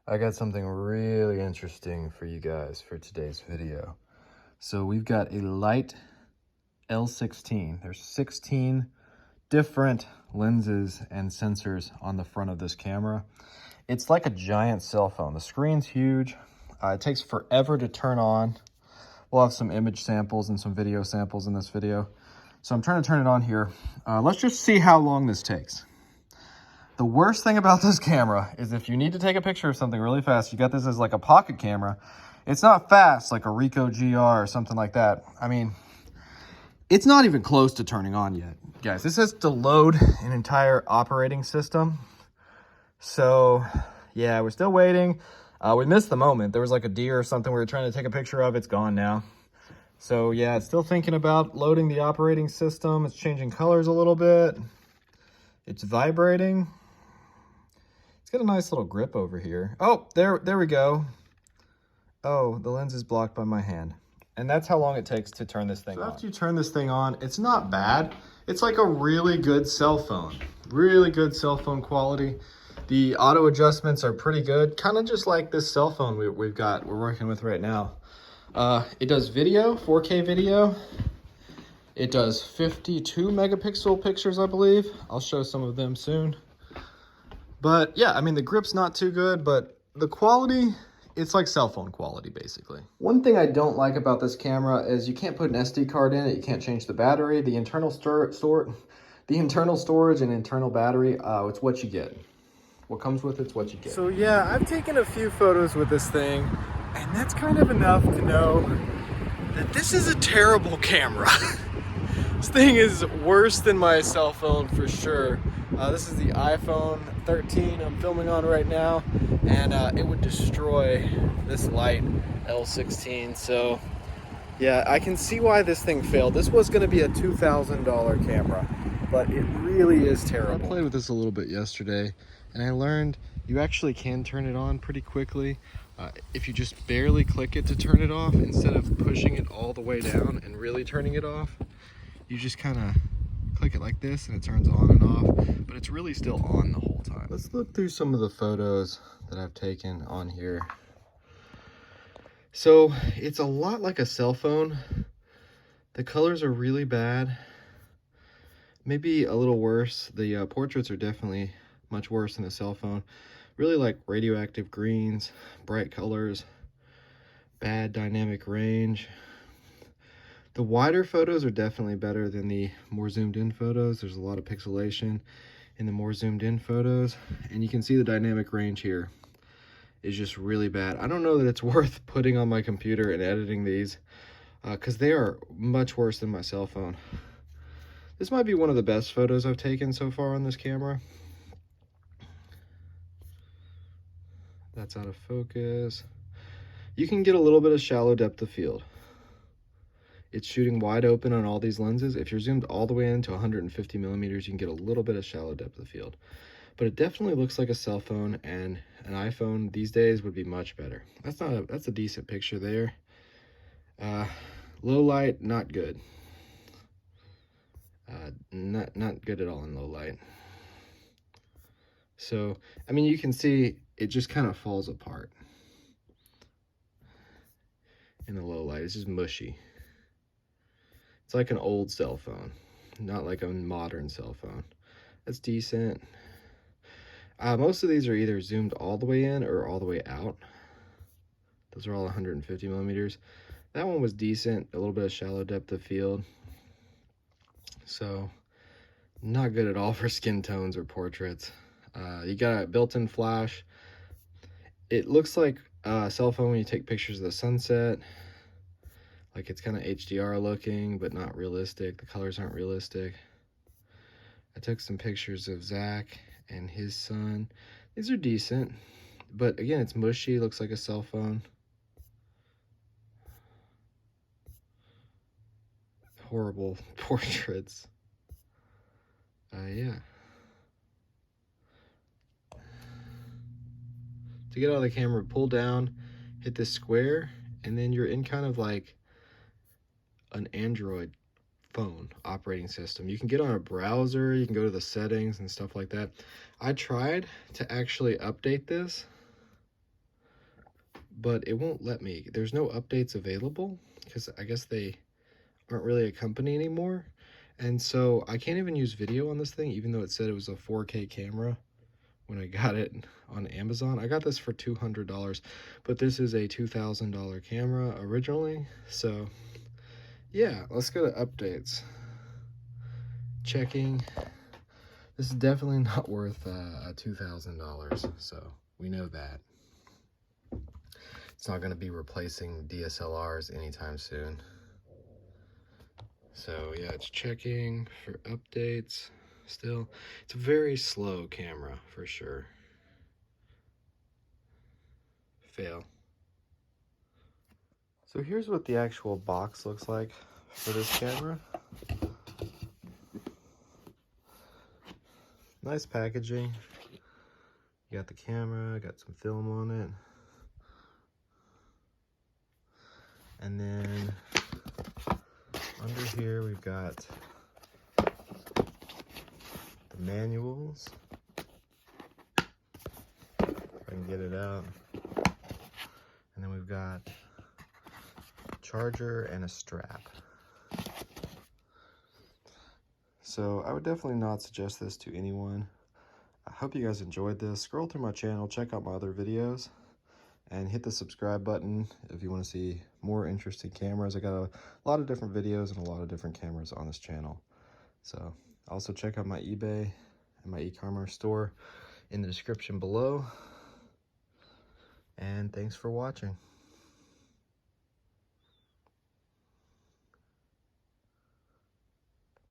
I got something really interesting for you guys for today's video. So we've got a light L16. There's 16 different lenses and sensors on the front of this camera. It's like a giant cell phone. The screen's huge. It takes forever to turn on. We'll have some image samples and some video samples in this video. So I'm trying to turn it on here. Let's just see how long this takes. The worst thing about this camera is if you need to take a picture of something really fast, you got this as like a pocket camera. It's not fast like a Ricoh GR or something like that. I mean, it's not even close to turning on yet. Guys, this has to load an entire operating system. So yeah, we're still waiting. We missed the moment. There was like a deer or something we were trying to take a picture of. It's gone now. So yeah, it's still thinking about loading the operating system. It's changing colors a little bit. It's vibrating. It's got a nice little grip over here. Oh, there we go. Oh, the lens is blocked by my hand. And that's how long it takes to turn this thing on. After you turn this thing on, it's not bad. It's like a really good cell phone. Really good cell phone quality. The auto adjustments are pretty good. Kind of just like this cell phone we're working with right now. It does video, 4K video. It does 52 megapixel pictures, I believe. I'll show some of them soon. But yeah, I mean, the grip's not too good, but the quality, it's like cell phone quality, basically. One thing I don't like about this camera is you can't put an SD card in it. You can't change the battery. The internal storage and internal battery, it's what you get. What comes with it's what you get. So yeah, I've taken a few photos with this thing, and that's kind of enough to know that this is a terrible camera. This thing is worse than my cell phone for sure. This is the iPhone 13 I'm filming on right now, and it would destroy this light L16. So yeah, I can see why this thing failed. This was gonna be a $2,000 camera, but it really is terrible. I played with this a little bit yesterday, and I learned you actually can turn it on pretty quickly. If you just barely click it to turn it off, instead of pushing it all the way down and really turning it off, you just kind of click it like this and it turns on and off, but it's really still on the whole time. Let's look through some of the photos that I've taken on here. So it's a lot like a cell phone. The colors are really bad, maybe a little worse. The portraits are definitely much worse than a cell phone. Really like radioactive greens, bright colors, bad dynamic range. The wider photos are definitely better than the more zoomed in photos. There's a lot of pixelation in the more zoomed in photos, and you can see the dynamic range here is just really bad. I don't know that it's worth putting on my computer and editing these because they are much worse than my cell phone. This might be one of the best photos I've taken so far on this camera. That's out of focus. You can get a little bit of shallow depth of field. It's shooting wide open on all these lenses. If you're zoomed all the way into 150 millimeters, you can get a little bit of shallow depth of field. But it definitely looks like a cell phone, and an iPhone these days would be much better. That's a decent picture there. Low light, not good. Not good at all in low light. So, I mean, you can see it just kind of falls apart in the low light. It's just mushy. It's like an old cell phone, not like a modern cell phone. That's decent. Most of these are either zoomed all the way in or all the way out. Those are all 150 millimeters. That one was decent, a little bit of shallow depth of field. So not good at all for skin tones or portraits. You got a built-in flash. It looks like a cell phone when you take pictures of the sunset. Like it's kind of HDR looking, but not realistic. The colors aren't realistic. I took some pictures of Zach and his son. These are decent, but again, it's mushy, looks like a cell phone. Horrible portraits. Yeah. To get out of the camera, pull down, hit this square, and then you're in kind of like an Android phone operating system. You can get on a browser, you can go to the settings and stuff like that. I tried to actually update this, but it won't let me. There's no updates available because I guess they aren't really a company anymore. And so I can't even use video on this thing, even though it said it was a 4K camera when I got it on Amazon. I got this for $200, but this is a $2,000 camera originally. So yeah, let's go to updates. Checking. This is definitely not worth $2,000, so we know that. It's not going to be replacing DSLRs anytime soon. So yeah, it's checking for updates still. It's a very slow camera for sure. Fail. So here's what the actual box looks like for this camera. Nice packaging. You got the camera, got some film on it. And then under here we've got the manuals. If I can get it out. And then we've got a charger and a strap. So I would definitely not suggest this to anyone. I hope you guys enjoyed this. Scroll through my channel, check out my other videos, and hit the subscribe button if you want to see more interesting cameras. I got a lot of different videos and a lot of different cameras on this channel. So also check out my eBay and my e-commerce store in the description below. And thanks for watching.